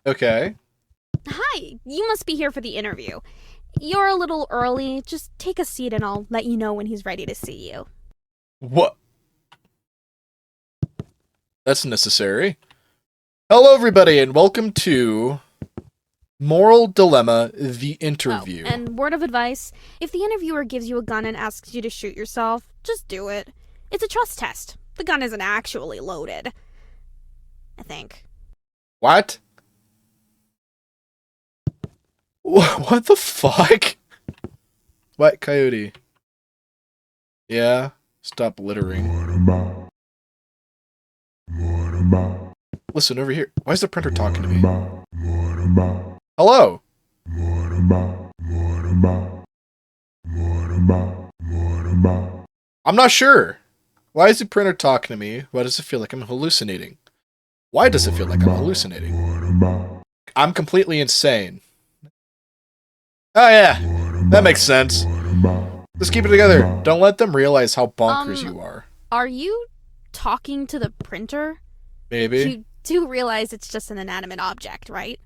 Okay. Hi, you must be here for the interview. You're a little early. Just take a seat and I'll let you know when he's ready to see you. What? That's necessary. Hello, everybody, and welcome to Moral Dilemma, the Oh, interview. and word of advice, if the interviewer gives you a gun and asks you to shoot yourself, just do it. It's a trust test. The gun isn't actually loaded. I think. What? What the fuck? What, Coyote? Yeah? Stop littering. Listen, over here. Why is the printer talking to me? Hello? I'm not sure. Why is the printer talking to me? Why does it feel like I'm hallucinating? Why does it feel like I'm hallucinating? I'm completely insane. Oh yeah, that makes sense. Let's keep it together. Don't let them realize how bonkers you are. Are you talking to the printer? Maybe. You do realize it's just an inanimate object, right?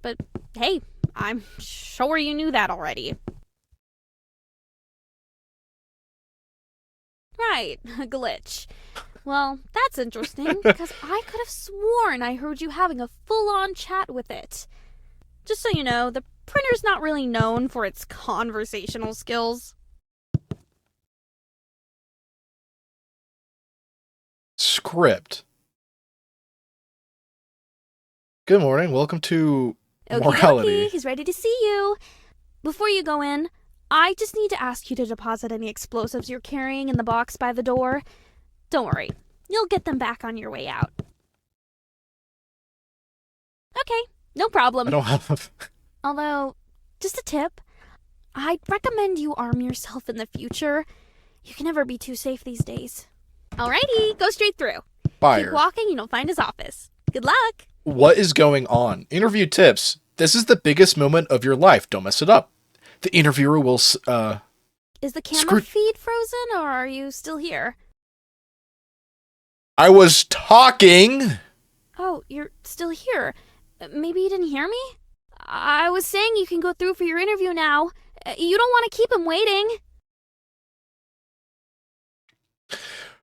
But hey, I'm sure you knew that already. Right, a glitch. Well, that's interesting, because I could have sworn I heard you having a full-on chat with it. Just so you know, the printer's not really known for its conversational skills. Script. Good morning. Welcome to Okie Morality. dokie, he's ready to see you. Before you go in, I just need to ask you to deposit any explosives you're carrying in the box by the door. Don't worry, you'll get them back on your way out. Okay, no problem. I don't have. Although, just a tip, I'd recommend you arm yourself in the future. You can never be too safe these days. Alrighty, go straight through. Fire. Keep walking and you'll find his office. Good luck. What is going on? Interview tips. This is the biggest moment of your life. Don't mess it up. The interviewer will, Is the camera feed frozen or are you still here? I was talking. Oh, you're still here. Maybe you didn't hear me? I was saying you can go through for your interview now. You don't want to keep him waiting.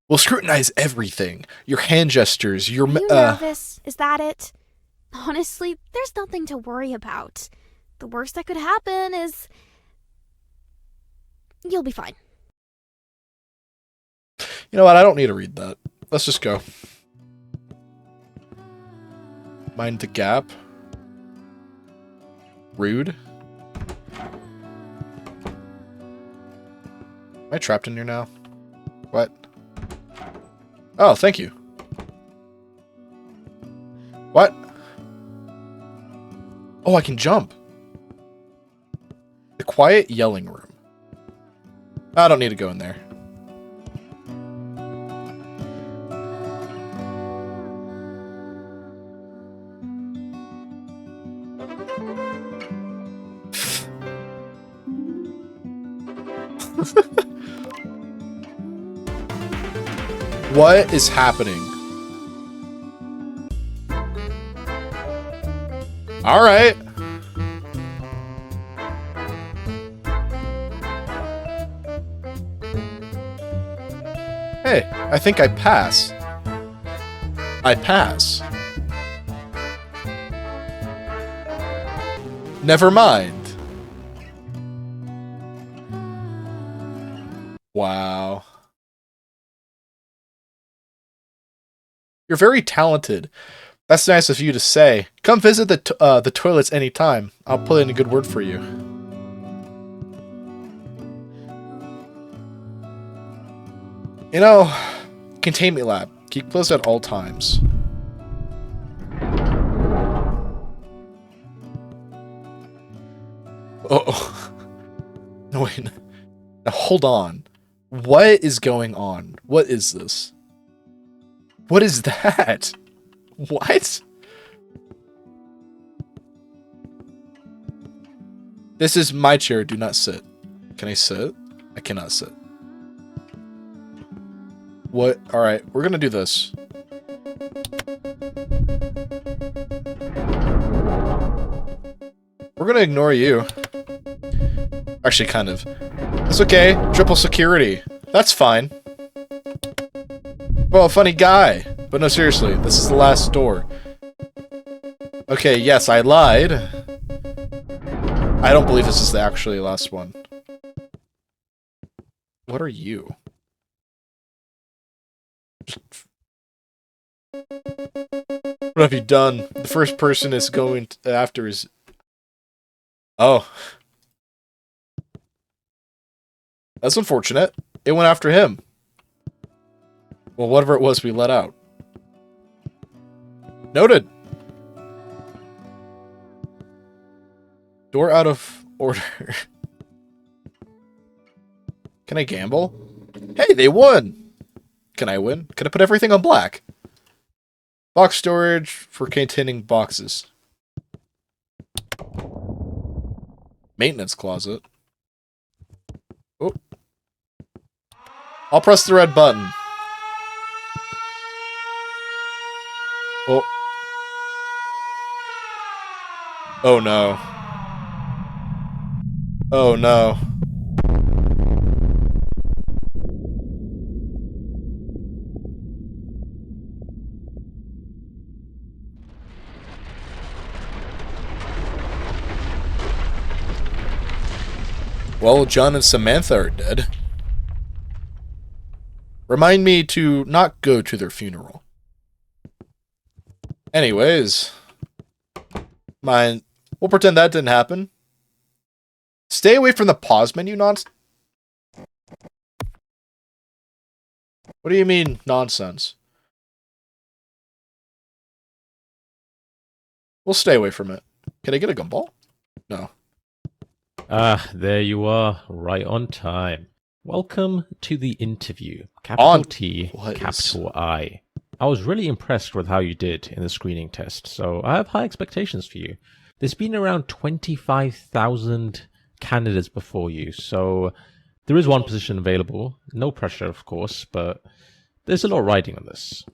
We'll scrutinize everything. Your hand gestures, your... Are you nervous? Is that it? Honestly, there's nothing to worry about. The worst that could happen is... You'll be fine. You know what? I don't need to read that. Let's just go. Mind the gap. Rude. Am I trapped in here now? What? Oh, thank you. What? Oh, I can jump. The quiet yelling room. I don't need to go in there. What is happening? All right. Hey, I think I pass. I pass. Never mind. Wow. You're very talented. That's nice of you to say. Come visit the toilets anytime. I'll put in a good word for you. You know, containment lab. Keep closed at all times. Oh. No, wait. Now, hold on. What is going on? What is this? What is that? What? This is my chair. Do not sit. Can I sit? I cannot sit. What? Alright, we're gonna do this. gonna ignore you. Actually, kind of. It's okay. Triple security. That's fine. Well, funny guy. But no, seriously, this is the last door. Okay, yes, I lied. I don't believe this is the actually last one. What are you? What have you done? The first person is going after is... Oh. That's unfortunate. It went after him. Well, whatever it was we let out. Noted. Door out of order. Can I gamble? Hey, they won! Can I win? Can I put everything on black? Box storage for containing boxes. Maintenance closet. Oh. I'll press the red button. Oh. Oh no. Oh no. Well, John and Samantha are dead. Remind me to not go to their funeral. Anyways. We'll pretend that didn't happen. Stay away from the pause menu nonsense. What do you mean, nonsense? We'll stay away from it. Can I get a gumball? No. Ah, there you are, right on time. Welcome to the interview. Capital T, capital I. I was really impressed with how you did in the screening test, so I have high expectations for you. There's been around 25,000 candidates before you, so there is one position available. No pressure, of course, but there's a lot riding on this.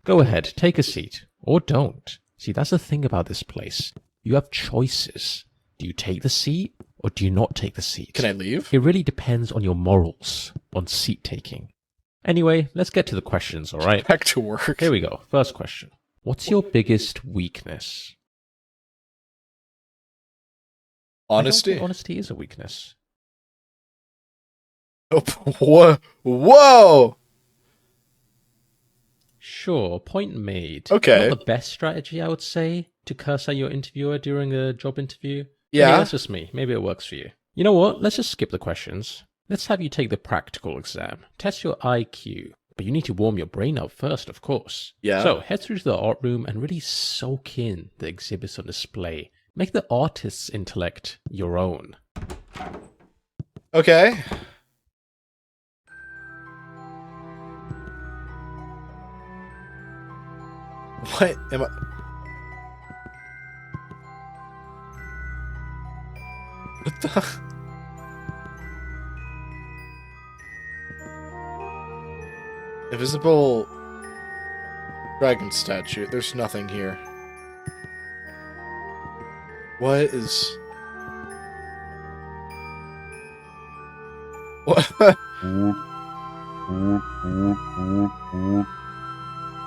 Go ahead, take a seat. Or don't. See, that's the thing about this place. You have choices. Do you take the seat, or do you not take the seat? Can I leave? It really depends on your morals on seat taking. Anyway, let's get to the questions, alright? Back to work. Here we go. First question. What's your biggest weakness? Honesty? Honesty is a weakness. Oh, whoa! Whoa! Sure, point made. Okay. Not the best strategy, I would say, to curse at your interviewer during a job interview. Yeah. Maybe that's just me. Maybe it works for you. You know what? Let's just skip the questions. Let's have you take the practical exam. Test your IQ. But you need to warm your brain up first, of course. Yeah. So head through to the art room and really soak in the exhibits on display. Make the artist's intellect your own. Okay. What am I... What the... Invisible dragon statue. There's nothing here. What is... What?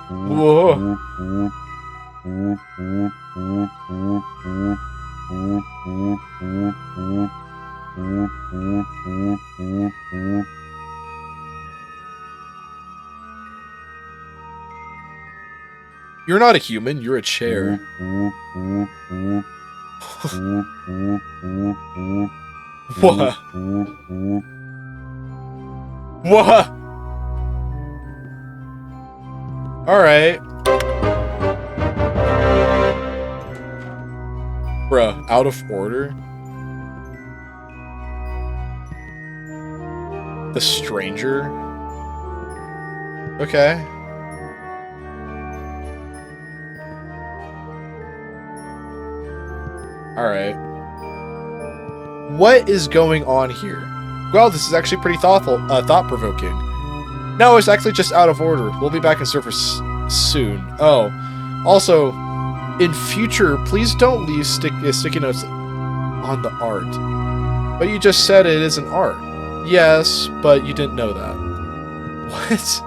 Whoa. You're not a human, you're a chair. What? What? Alright. Bruh, out of order? The stranger? Okay. Alright. What is going on here? Well, this is actually pretty thought-provoking. No, it's actually just out of order. We'll be back in service soon. Oh. Also, in future, please don't leave sticky notes. on the art. But you just said it isn't art. Yes, but you didn't know that. What?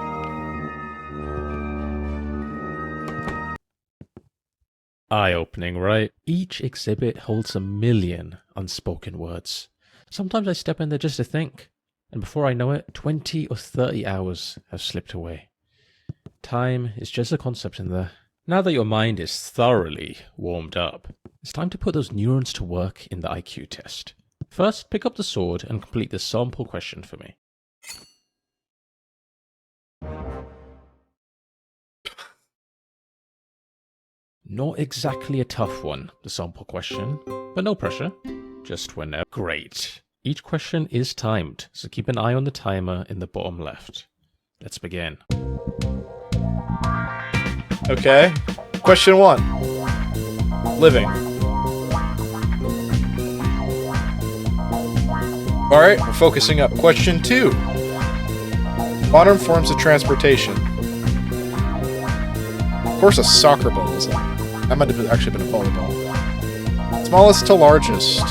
Eye-opening, right? Each exhibit holds a million unspoken words. Sometimes I step in there just to think, and before I know it, 20 or 30 hours have slipped away. Time is just a concept in there. Now that your mind is thoroughly warmed up, it's time to put those neurons to work in the IQ test. First, pick up the sword and complete the sample question for me. Not exactly a tough one, the sample question, but no pressure. Just whenever. Great. Each question is timed, so keep an eye on the timer in the bottom left. Let's begin. Okay. Question 1. Living. Alright, we're focusing up. Question 2. Modern forms of transportation. Of course a soccer ball is that. That might have actually been a volleyball. Smallest to largest.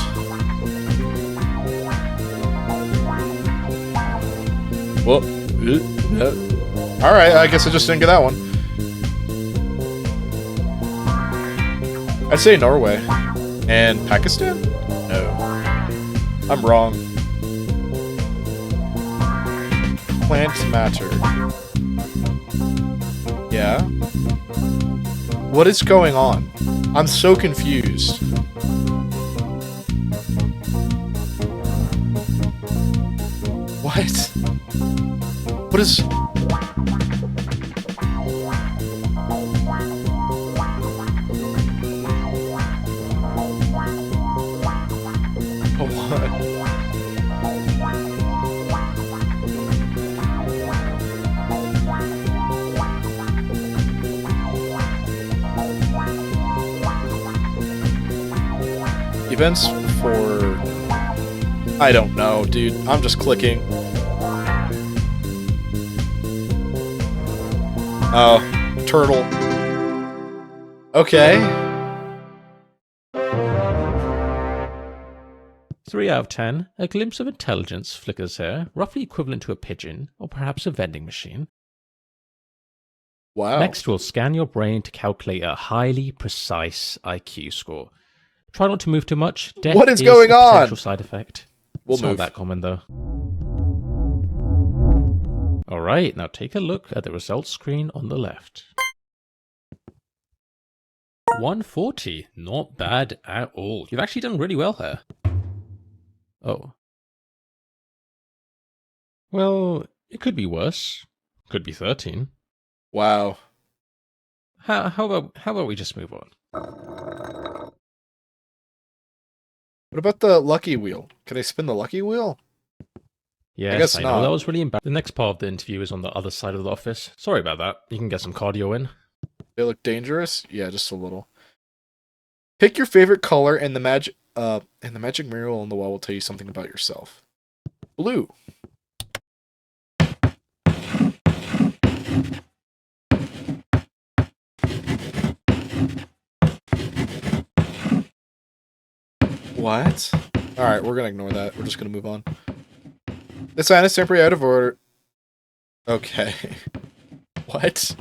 Well, alright, I guess I just didn't get that one. I'd say Norway. And Pakistan? No. I'm wrong. Plant matter. Yeah? What is going on? I'm so confused. What? What is... Oh, what? Events for... I don't know, dude. I'm just clicking. Oh, turtle. Okay. 3 out of 10. A glimpse of intelligence flickers here, roughly equivalent to a pigeon, or perhaps a vending machine. Wow. Next, we'll scan your brain to calculate a highly precise IQ score. Try not to move too much. Death What is going a on? potential side effect. We'll It's not move. that common, though. Alright, now take a look at the results screen on the left. 140. Not bad at all. You've actually done really well here. Oh. Well, it could be worse. Could be 13. Wow. How about we just move on? What about the lucky wheel? Can I spin the lucky wheel? Yes, guess I not. know that was really embarrassing. The next part of the interview is on the other side of the office. Sorry about that. You can get some cardio in. They look dangerous? Yeah, just a little. Pick your favorite color and the magic mural on the wall will tell you something about yourself. Blue. What? Alright, we're gonna ignore that. We're just gonna move on. The sign is temporarily out of order. Okay. What?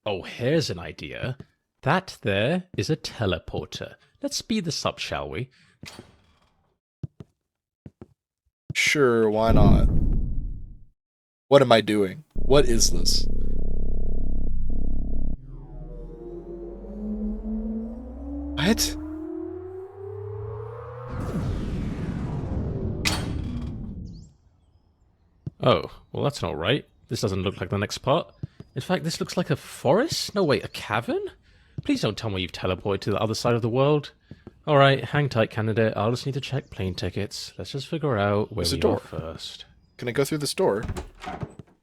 Oh, here's an idea. That there is a teleporter. Let's speed this up, shall we? Sure, why not? What am I doing? What is this? What? Oh, well that's not right. This doesn't look like the next part. In fact, this looks like a forest? No, wait, a cavern? Please don't tell me you've teleported to the other side of the world. Alright, hang tight, candidate. I'll just need to check plane tickets. Let's just figure out where There's a we door. are first. Can I go through this door?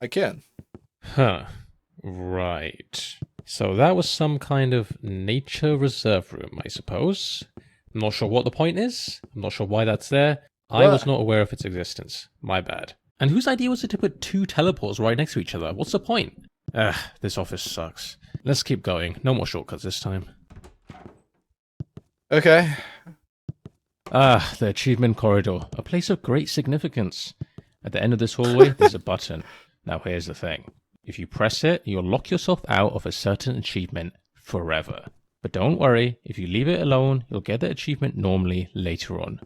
I can. Huh. Right. So that was some kind of nature reserve room, I suppose. I'm not sure what the point is. I'm not sure why that's there. I What? was not aware of its existence. My bad. And whose idea was it to put 2 teleports right next to each other? What's the point? This office sucks. Let's keep going. No more shortcuts this time. Okay. Ah, the achievement corridor, a place of great significance. At the end of this hallway, there's a button. Now here's the thing. If you press it, you'll lock yourself out of a certain achievement forever. But don't worry, if you leave it alone, you'll get the achievement normally later on.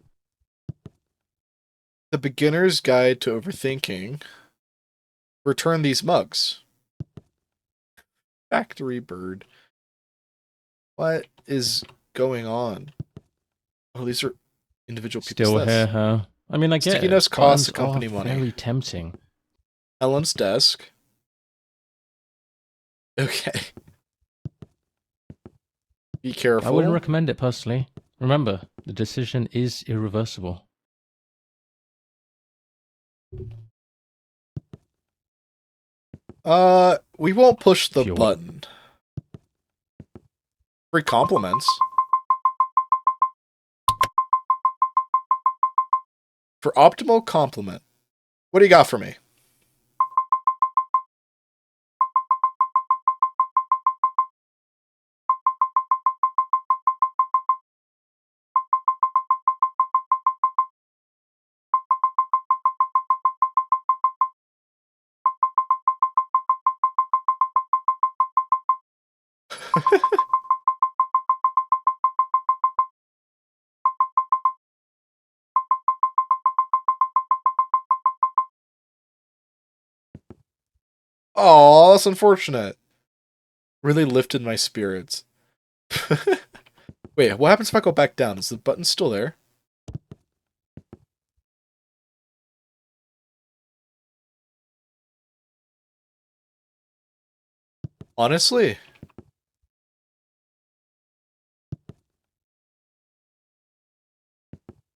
The Beginner's Guide to Overthinking. Return these mugs. Factory bird. What is going on? Oh, these are individual people's Still desks. here, huh? I mean, I get Stickiness it. costs the Buttons company are money. Very tempting. Ellen's desk. Okay. Be careful. I wouldn't recommend it personally. Remember, the decision is irreversible. We won't push the Sure. button. Free compliments. For optimal compliment. What do you got for me? Oh, that's unfortunate. Really lifted my spirits. Wait, what happens if I go back down? Is the button still there? Honestly?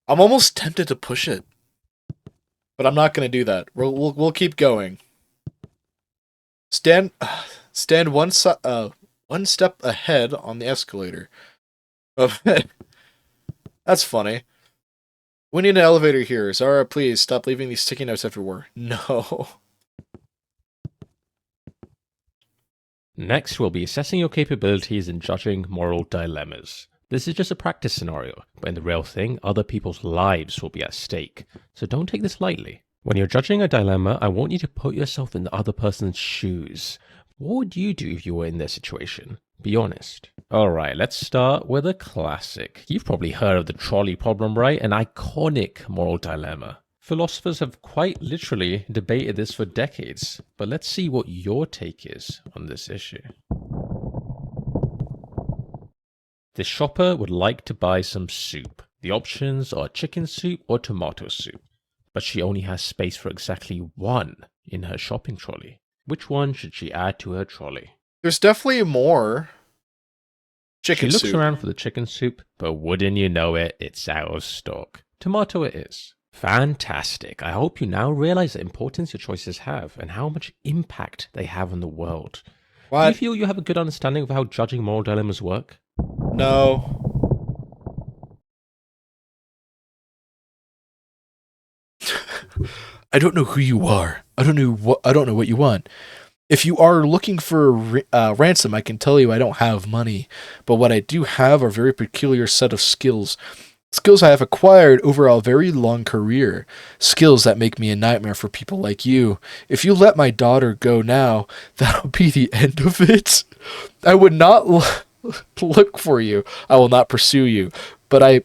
I'm almost tempted to push it. But I'm not going to do that. We'll keep going. Stand one step ahead on the escalator. That's funny. We need an elevator here. Zara, please stop leaving these sticky notes everywhere. No. Next, we'll be assessing your capabilities in judging moral dilemmas. This is just a practice scenario, but in the real thing, other people's lives will be at stake. So don't take this lightly. When you're judging a dilemma, I want you to put yourself in the other person's shoes. What would you do if you were in their situation? Be honest. Alright, let's start with a classic. You've probably heard of the trolley problem, right? An iconic moral dilemma. Philosophers have quite literally debated this for decades, but let's see what your take is on this issue. The shopper would like to buy some soup. The options are chicken soup or tomato soup, but she only has space for exactly one in her shopping trolley. Which one should she add to her trolley? There's definitely more. Chicken She looks soup. around for the chicken soup, but wouldn't you know it, it's out of stock. Tomato it is. Fantastic. I hope you now realize the importance your choices have and how much impact they have on the world. Do you What? feel you have a good understanding of how judging moral dilemmas work? No. I don't know who you are. I don't know what you want. If you are looking for a ransom, I can tell you I don't have money. But what I do have are a very peculiar set of skills. Skills I have acquired over a very long career. Skills that make me a nightmare for people like you. If you let my daughter go now, that'll be the end of it. I would not look for you. I will not pursue you. But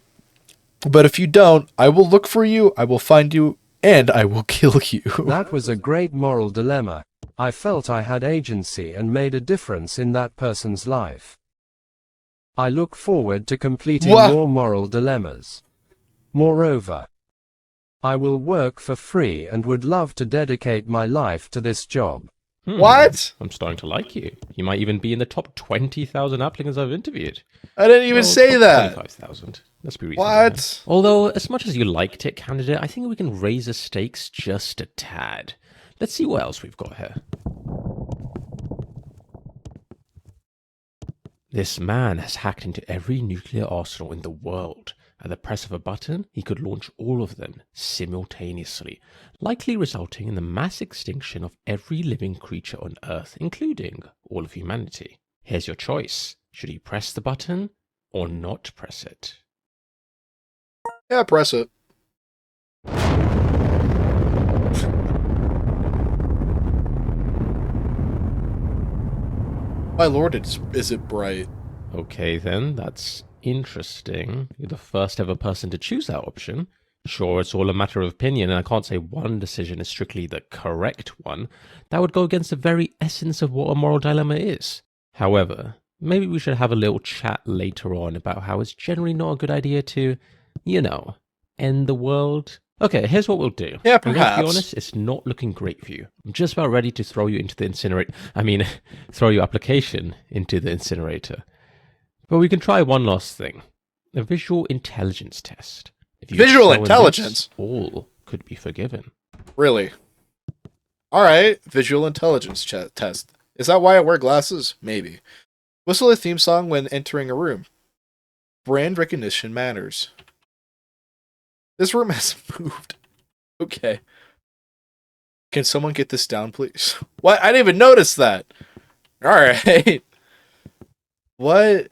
if you don't, I will look for you, I will find you, and I will kill you. That was a great moral dilemma. I felt I had agency and made a difference in that person's life. I look forward to completing What? more moral dilemmas. Moreover, I will work for free and would love to dedicate my life to this job. What? I'm starting to like you. You might even be in the top 20,000 applicants I've interviewed. I didn't even say top that. 25,000. Let's be reasonable. What? Although, as much as you liked it, candidate, I think we can raise the stakes just a tad. Let's see what else we've got here. This man has hacked into every nuclear arsenal in the world. At the press of a button, he could launch all of them simultaneously, likely resulting in the mass extinction of every living creature on Earth, including all of humanity. Here's your choice. Should he press the button or not press it? Yeah, press it. My lord, is it bright? Okay then, that's interesting. You're the first ever person to choose that option. Sure, it's all a matter of opinion, and I can't say one decision is strictly the correct one. That would go against the very essence of what a moral dilemma is. However, maybe we should have a little chat later on about how it's generally not a good idea to, end the world. Okay, here's what we'll do. Yeah, I'm going to perhaps. be honest, it's not looking great for you. I'm just about ready to throw you into the incinerator. Throw your application into the incinerator. But we can try one last thing. A visual intelligence test. If you Visual excel in intelligence? this, all could be forgiven. Really? Alright, visual intelligence test. Is that why I wear glasses? Maybe. Whistle a theme song when entering a room. Brand recognition matters. This room has moved. Okay. Can someone get this down, please? What? I didn't even notice that. Alright. What?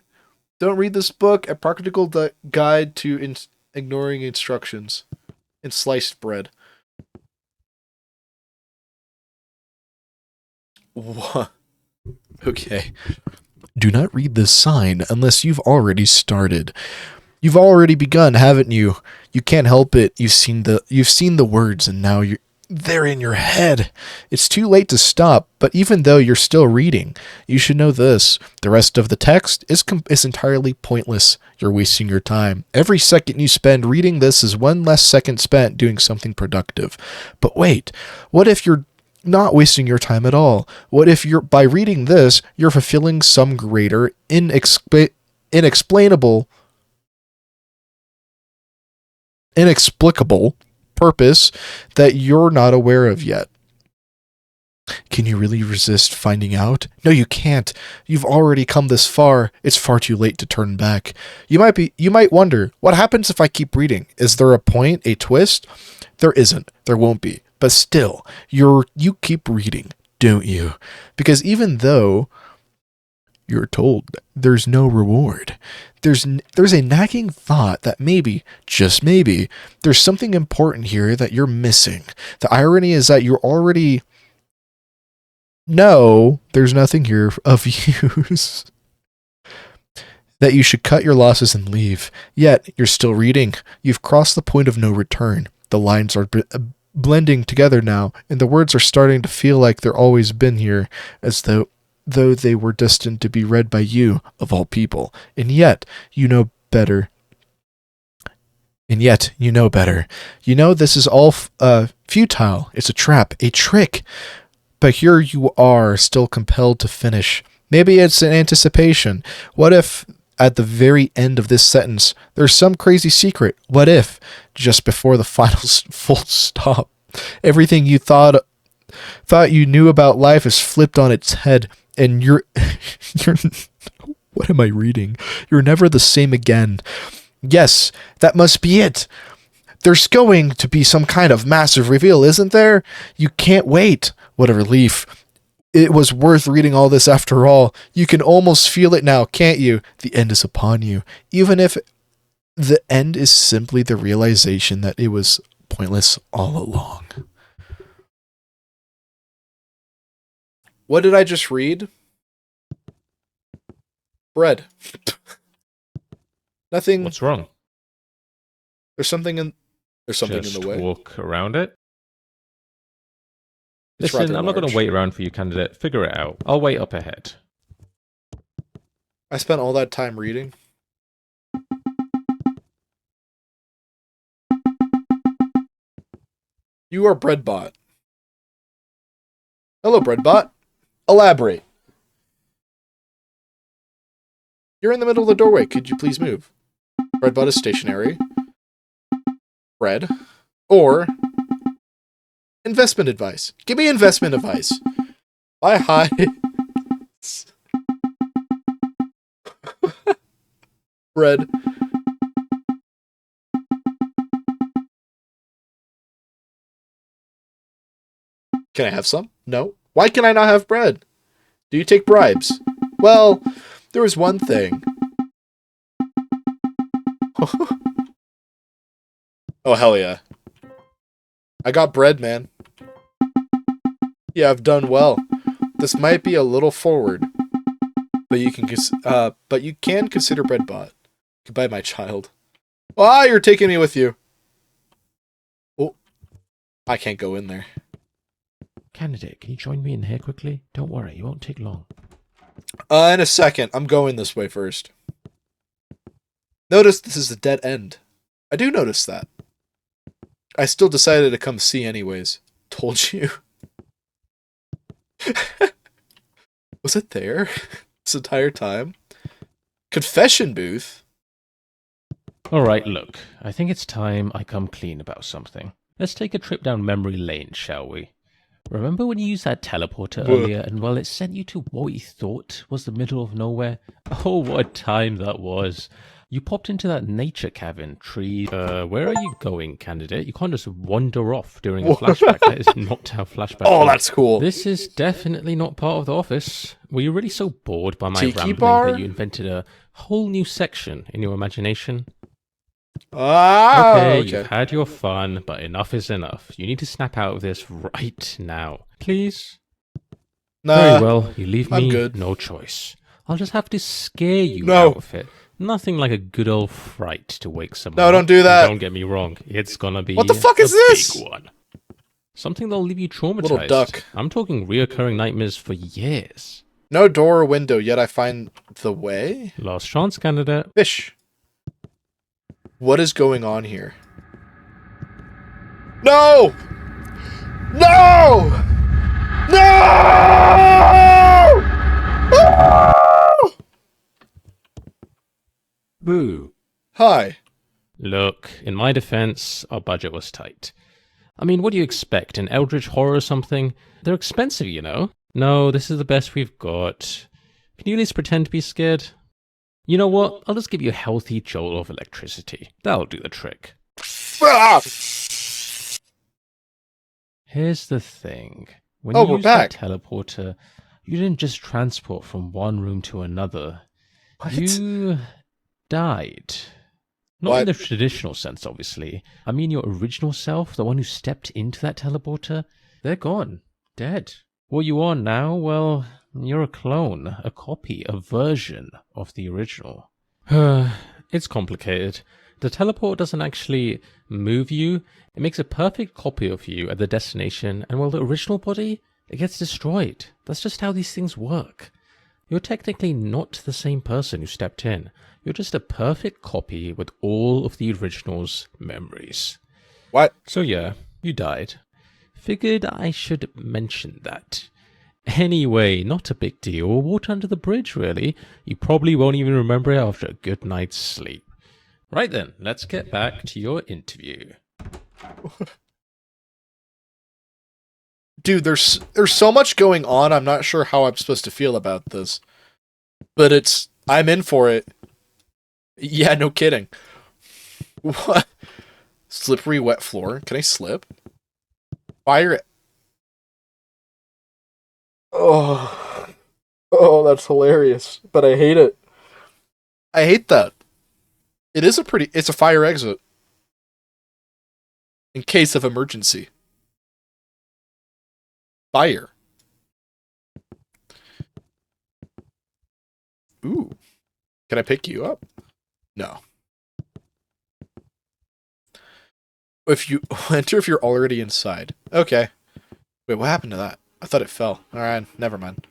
Don't read this book. A practical guide to ignoring instructions. And sliced bread. What? Okay. Do not read this sign unless you've already started. You've already begun, haven't you? You can't help it. You've seen the words, and now they're in your head. It's too late to stop, but even though you're still reading, you should know this. The rest of the text is entirely pointless. You're wasting your time. Every second you spend reading this is one less second spent doing something productive. But wait, what if you're not wasting your time at all? What if by reading this, you're fulfilling some greater, inexplicable purpose that you're not aware of yet? Can you really resist finding out? No, you can't. You've already come this far. It's far too late to turn back. You might wonder, what happens if I keep reading? Is there a point, a twist? There isn't. There won't be. But still, you keep reading, don't you? Because even though you're told there's no reward, there's a nagging thought that maybe, just maybe, there's something important here that you're missing. The irony is that you're already know there's nothing here of use. That you should cut your losses and leave. Yet, you're still reading. You've crossed the point of no return. The lines are blending together now, and the words are starting to feel like they've always been here, as though they were destined to be read by you, of all people. And yet, you know better. You know this is all futile. It's a trap, a trick. But here you are, still compelled to finish. Maybe it's an anticipation. What if, at the very end of this sentence, there's some crazy secret? What if, just before the final full stop, everything you thought you knew about life is flipped on its head, and you're what am I reading? You're never the same again. Yes, that must be it. There's going to be some kind of massive reveal, isn't there? You can't wait. What a relief. It was worth reading all this after all. You can almost feel it now, can't you? The end is upon you. Even if the end is simply the realization that it was pointless all along. What did I just read? Bread. Nothing. What's wrong? There's something in the way. Walk around it. It's Listen, rather I'm not going large. to wait around for you, candidate. Figure it out. I'll wait up ahead. I spent all that time reading. You are Breadbot. Hello, Breadbot. Elaborate. You're in the middle of the doorway. Could you please move? Breadbot is stationary. Bread. Or investment advice. Give me investment advice. Buy high. Bread. Can I have some? No. Why can I not have bread? Do you take bribes? Well, there was one thing. Oh, hell yeah. I got bread, man. Yeah, I've done well. This might be a little forward, but you can consider bread bought. Goodbye, my child. Ah, you're taking me with you. Oh, I can't go in there. Candidate, can you join me in here quickly? Don't worry, it won't take long. In a second. I'm going this way first. Notice this is a dead end. I do notice that. I still decided to come see anyways. Told you. Was it there this entire time? Confession booth? Alright, look. I think it's time I come clean about something. Let's take a trip down memory lane, shall we? Remember when you used that teleporter earlier and, well, it sent you to what you thought was the middle of nowhere? Oh, what a time that was. You popped into that nature cavern, tree. Where are you going, candidate? You can't just wander off during a flashback. That is not how flashbacks Oh, work. that's cool. This is definitely not part of the office. Were you really so bored by my Tiki rambling bar? that you invented a whole new section in your imagination? Ah, Okay, okay. you've had your fun, but enough is enough. You need to snap out of this right now. Please? Nah, Very well, you leave I'm me good. no choice. I'll just have to scare you No. out of it. Nothing like a good old fright to wake someone No, up. don't do that. And don't get me wrong, it's gonna be What the fuck is a this? big one. Something that'll leave you traumatized. Little duck. I'm talking reoccurring nightmares for years. No door or window, yet I find the way? Last chance, candidate. Fish. What is going on here? No! No! No! Ah! Boo. Hi. Look, in my defense, our budget was tight. I mean, what do you expect? An eldritch horror or something? They're expensive, you know? No, this is the best we've got. Can you at least pretend to be scared? You know what? I'll just give you a healthy jolt of electricity. That'll do the trick. Ah! Here's the thing. When Oh, you we're used that back. teleporter, you didn't just transport from one room to another. What? You died. Not What? in the traditional sense, obviously. I mean your original self, the one who stepped into that teleporter. They're gone. Dead. What you are now, well, you're a clone, a copy, a version of the original. It's complicated. The teleport doesn't actually move you. It makes a perfect copy of you at the destination, and while the original body, it gets destroyed. That's just how these things work. You're technically not the same person who stepped in. You're just a perfect copy with all of the original's memories. What? So yeah, you died. Figured I should mention that. Anyway, not a big deal. Water under the bridge, really. You probably won't even remember it after a good night's sleep. Right then, let's get back to your interview. Dude, there's so much going on. I'm not sure how I'm supposed to feel about this. But I'm in for it. Yeah, no kidding. What? Slippery wet floor. Can I slip? Fire. Oh. Oh, that's hilarious. But I hate it. I hate that. It's a fire exit. In case of emergency. Fire. Ooh. Can I pick you up? No. If you enter if you're already inside. Okay. Wait, what happened to that? I thought it fell. Alright, never mind.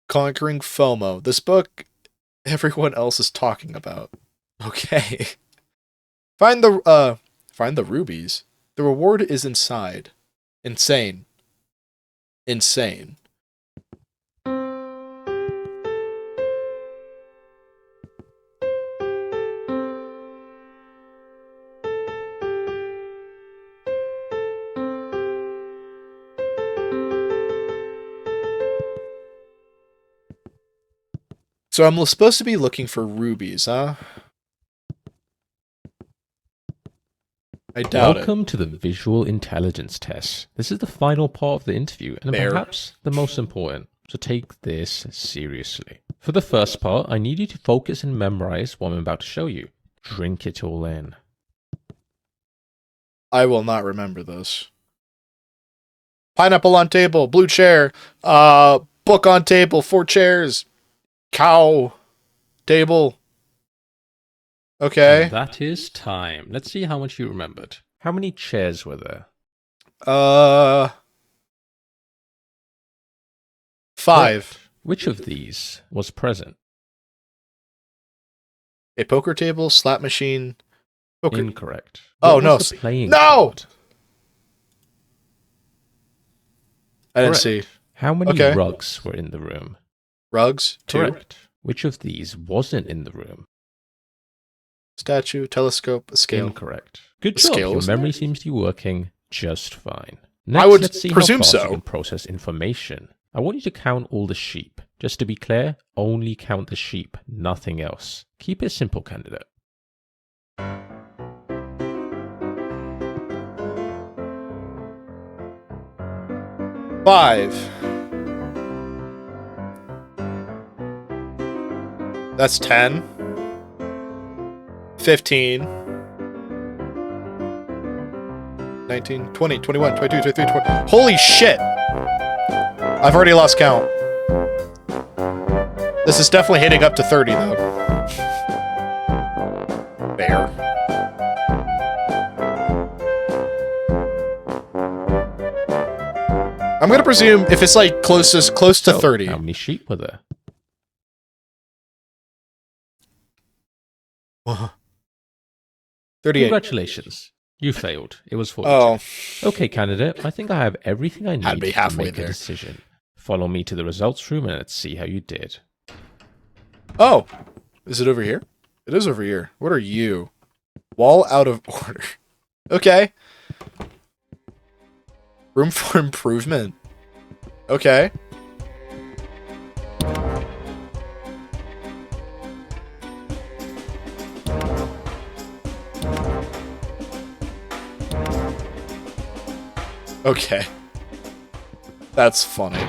Conquering FOMO. This book everyone else is talking about. Okay. Find the rubies. The reward is inside. Insane. Insane. So I'm supposed to be looking for rubies, huh? I doubt Welcome to the visual intelligence test. This is the final part of the interview, and Bear. perhaps the most important. So take this seriously. For the first part, I need you to focus and memorize what I'm about to show you. Drink it all in. I will not remember this. Pineapple on table, blue chair, book on table, 4 chairs, cow, table. Okay. And that is time. Let's see how much you remembered. How many chairs were there? 5. Correct. Which of these was present? A poker table, slot machine, poker. Incorrect. Oh, What no. was the playing No! card? I didn't Correct. see. How many Okay. rugs were in the room? Rugs, 2. Correct. Which of these wasn't in the room? Statue, telescope, a scale. Incorrect. Good The job. scale Your was memory there? seems to be working just fine. I Next, would let's see presume how fast so. you can process information. I want you to count all the sheep. Just to be clear, only count the sheep, nothing else. Keep it simple, candidate. 5. That's 10. 15. 19, 20, 21, 22, 23, 24. Holy shit! I've already lost count. This is definitely hitting up to 30, though. Bear. I'm gonna presume if it's like close to So, 30. How many sheep were there? 38. Congratulations. You failed. It was 42. Oh, Okay, candidate. I think I have everything I Had to need be to halfway make there. a decision. Follow me to the results room and let's see how you did. oh, is it over here? It is over here. What are you? Wall out of order. Okay. Room for improvement. Okay. Okay. That's funny.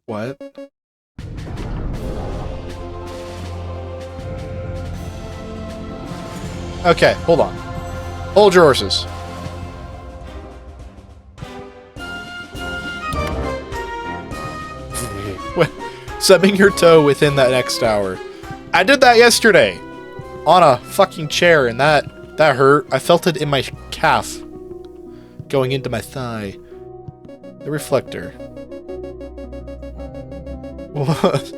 What? Okay, hold on. Hold your horses. Subbing your toe within that next hour. I did that yesterday. On a fucking chair, and that hurt. I felt it in my calf. Going into my thigh. The reflector. What?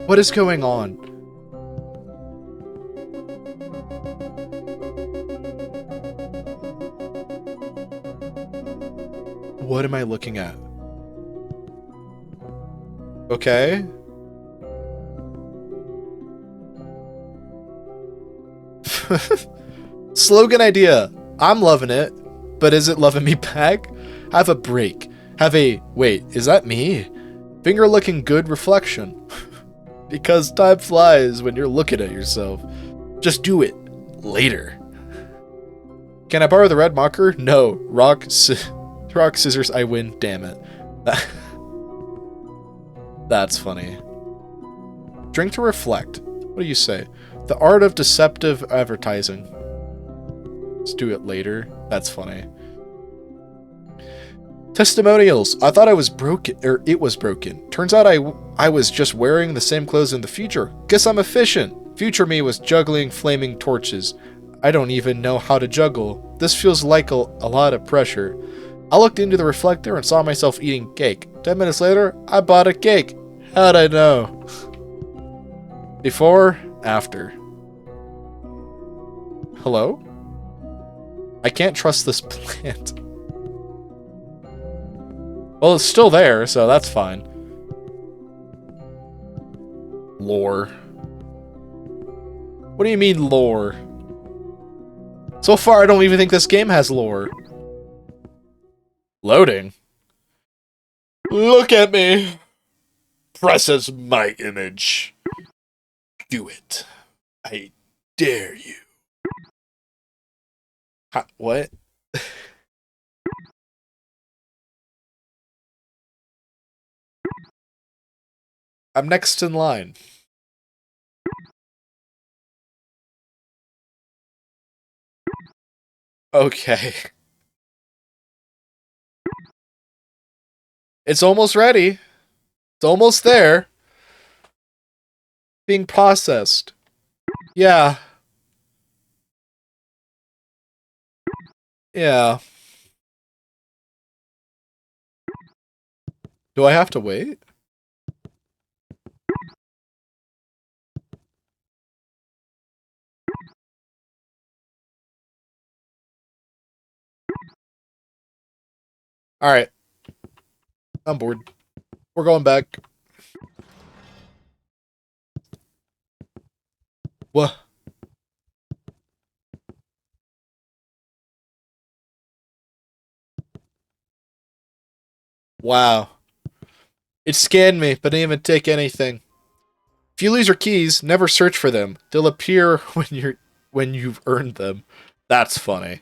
What is going on? What am I looking at? Okay. Slogan idea. I'm loving it, but is it loving me back? Have a break. Have a... Wait, is that me? Finger looking good reflection. Because time flies when you're looking at yourself. Just do it. Later. Can I borrow the red marker? No. Rock, scissors, I win. Damn it. That's funny. Drink to reflect. What do you say? The art of deceptive advertising. Let's do it later. That's funny. Testimonials. I thought I was broken, or it was broken. Turns out I was just wearing the same clothes in the future. Guess I'm efficient. Future me was juggling flaming torches. I don't even know how to juggle. This feels like a lot of pressure. I looked into the reflector and saw myself eating cake. 10 minutes later, I bought a cake. How'd I know? Before, after. Hello? I can't trust this plant. Well, it's still there, so that's fine. Lore. What do you mean, lore? So far, I don't even think this game has lore. Loading. Look at me. Press as my image. Do it. I dare you. What? I'm next in line. Okay. It's almost ready. It's almost there. Being processed. Yeah. Yeah. Do I have to wait? Alright. I'm bored. We're going back. What? Wow. It scanned me, but didn't even take anything. If you lose your keys, never search for them. They'll appear when you've earned them. That's funny.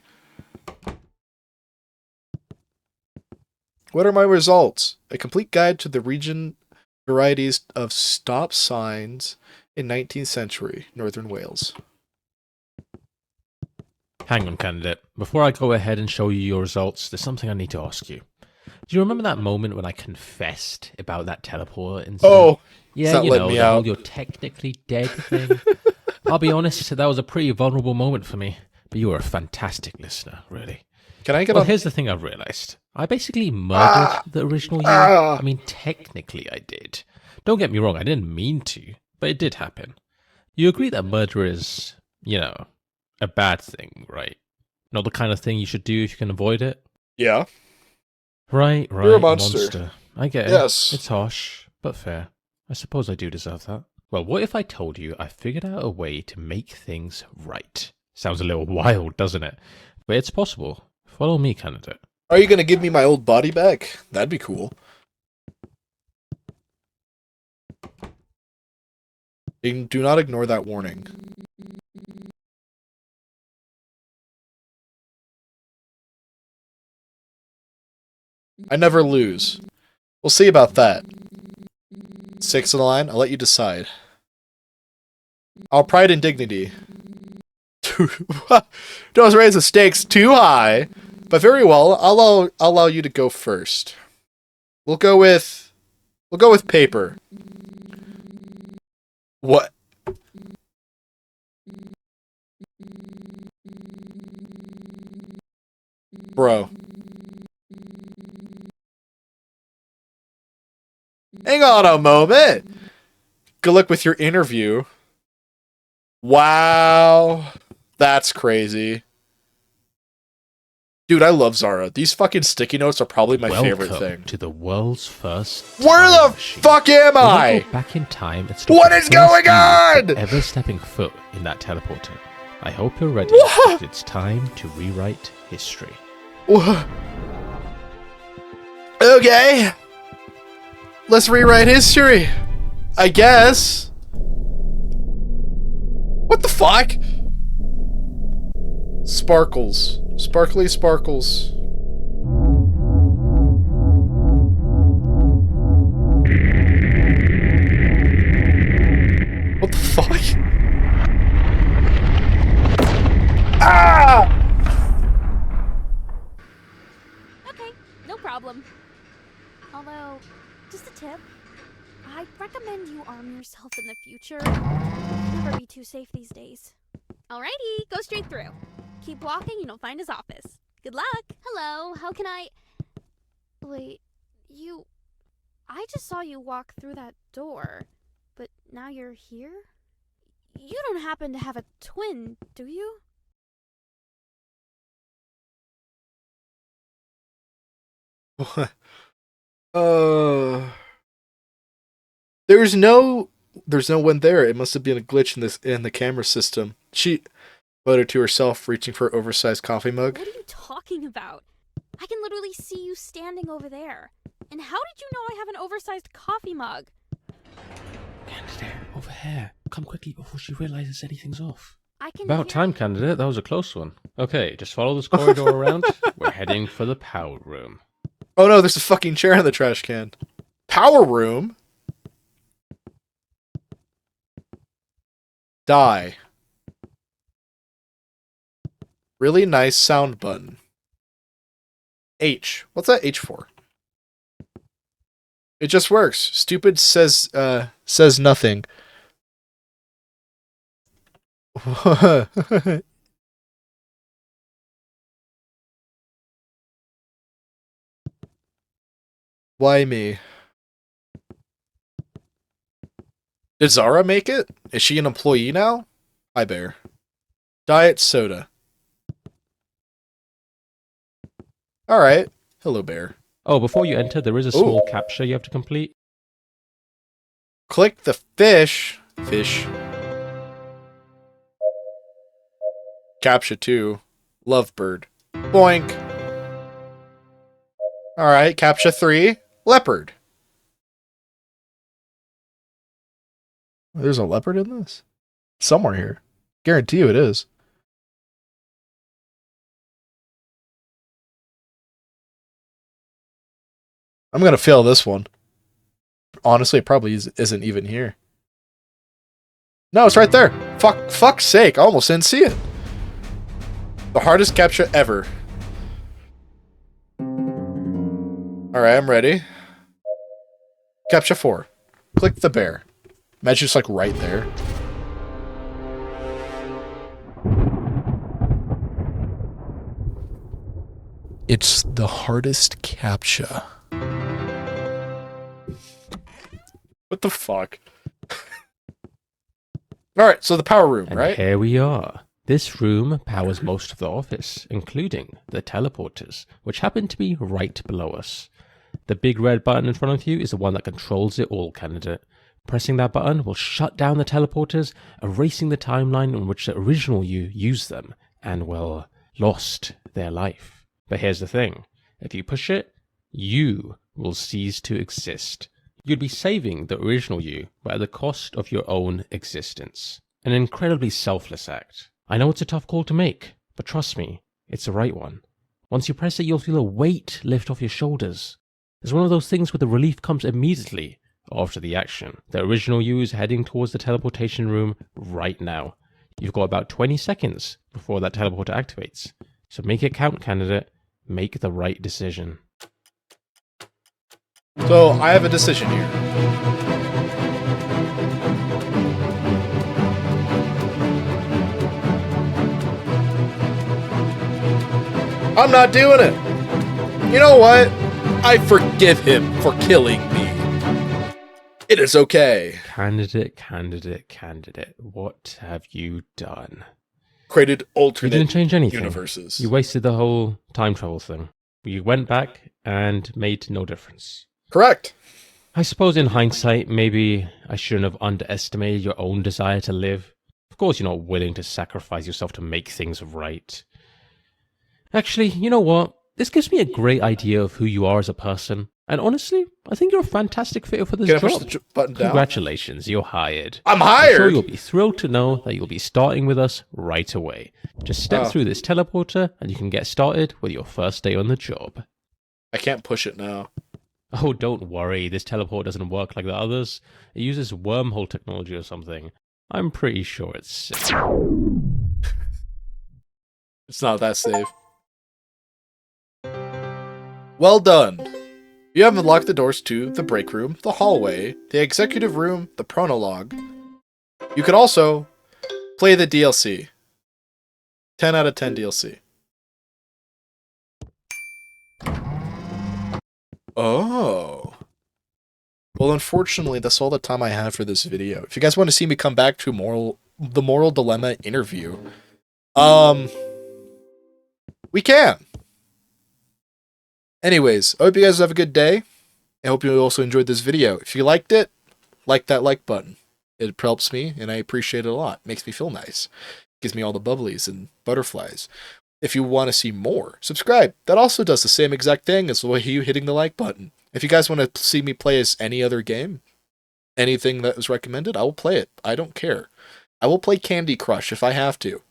What are my results? A complete guide to the region varieties of stop signs in 19th century Northern Wales. Hang on, candidate. Before I go ahead and show you your results, there's something I need to ask you. Do you remember that moment when I confessed about that teleporter incident? Oh, yeah, you know, the whole you're technically dead thing. I'll be honest, that was a pretty vulnerable moment for me. But you were a fantastic listener, really. Can I get Well, on? here's the thing I've realized. I basically murdered the original you. I mean, technically I did. Don't get me wrong, I didn't mean to, but it did happen. You agree that murder is, you know, a bad thing, right? Not the kind of thing you should do if you can avoid it? Yeah. Right, You're a monster. I get it. Yes. It's harsh, but fair. I suppose I do deserve that. Well, what if I told you I figured out a way to make things right? Sounds a little wild, doesn't it? But it's possible. Follow me, candidate. Are you going to give me my old body back? That'd be cool. Do not ignore that warning. I never lose. We'll see about that. 6 in the line, I'll let you decide. Our pride and dignity. Don't raise the stakes too high. But very well, I'll allow you to go first. We'll go with paper. What? Bro. Hang on a moment. Good luck with your interview. Wow. That's crazy. Dude, I love Zara. These fucking sticky notes are probably my favorite thing. To the world's first. Where the fuck am I? Go back in time. What is going on? Ever stepping foot in that teleporter. I hope you're ready. It's time to rewrite history. Okay. Let's rewrite history. I guess. What the fuck? Sparkles. Sparkly sparkles. What the fuck? Ah! Okay, no problem. Although, just a tip. I'd recommend you arm yourself in the future. Never be too safe these days. Alrighty, go straight through. Keep walking and you'll find his office. Good luck. Hello, how can I... Wait, you... I just saw you walk through that door, but now you're here? You don't happen to have a twin, do you? There's no one there. It must have been a glitch in the camera system. Muttered to herself, reaching for an oversized coffee mug. What are you talking about? I can literally see you standing over there. And how did you know I have an oversized coffee mug? Candidate, over here. Come quickly before she realizes anything's off. I can About hear- time, candidate. That was a close one. Okay, just follow this corridor around. We're heading for the power room. Oh no, there's a fucking chair in the trash can. Power room? Die. Really nice sound button. H. What's that H for? It just works. Stupid says nothing. Why me? Did Zara make it? Is she an employee now? Hi, Bear. Diet soda. Alright. Hello, Bear. Oh, before you enter, there is a small captcha you have to complete. Click the fish. Fish. Captcha 2. Lovebird. Boink. Alright, Captcha 3. Leopard. There's a leopard in this? Somewhere here. Guarantee you it is. I'm gonna fail this one. Honestly, it probably isn't even here. No, it's right there. Fuck's sake, I almost didn't see it. The hardest captcha ever. Alright, I'm ready. Captcha 4. Click the bear. Imagine just like right there. It's the hardest captcha. What the fuck? Alright, so the power room, And right? here we are. This room powers most of the office, including the teleporters, which happen to be right below us. The big red button in front of you is the one that controls it all, candidate. Pressing that button will shut down the teleporters, erasing the timeline in which the original you used them and, well, lost their life. But here's the thing. If you push it, you will cease to exist. You'd be saving the original you, but at the cost of your own existence. An incredibly selfless act. I know it's a tough call to make, but trust me, it's the right one. Once you press it, you'll feel a weight lift off your shoulders. It's one of those things where the relief comes immediately after the action. The original you is heading towards the teleportation room right now. You've got about 20 seconds before that teleporter activates. So make it count, candidate. Make the right decision. So, I have a decision here. I'm not doing it! You know what? I forgive him for killing me. It is okay. Candidate, candidate, candidate. What have you done? Created You alternate didn't change anything. universes. You wasted the whole time travel thing. You went back and made no difference. Correct. I suppose in hindsight, maybe I shouldn't have underestimated your own desire to live. Of course you're not willing to sacrifice yourself to make things right. Actually, you know what? This gives me a great idea of who you are as a person. And honestly, I think you're a fantastic fit for this Can I job. push the button down? Congratulations, you're hired. I'm I'm hired! sure you'll be thrilled to know that you'll be starting with us right away. Just step through this teleporter and you can get started with your first day on the job. I can't push it now. Oh, don't worry, this teleport doesn't work like the others. It uses wormhole technology or something. I'm pretty sure it's safe. It's not that safe. Well done. You have unlocked the doors to the break room, the hallway, the executive room, the prologue. You could also play the DLC. 10 out of 10 DLC. Oh. Well, unfortunately, that's all the time I have for this video. If you guys want to see me come back to the Moral Dilemma interview, we can. Anyways, I hope you guys have a good day. I hope you also enjoyed this video. If you liked it, like that like button. It helps me, and I appreciate it a lot. It makes me feel nice. Gives me all the bubblies and butterflies. If you want to see more, subscribe. That also does the same exact thing as you hitting the like button. If you guys want to see me play as any other game, anything that was recommended, I will play it. I don't care. I will play Candy Crush if I have to.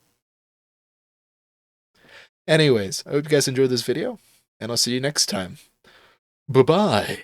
Anyways, I hope you guys enjoyed this video, and I'll see you next time. Bye-bye.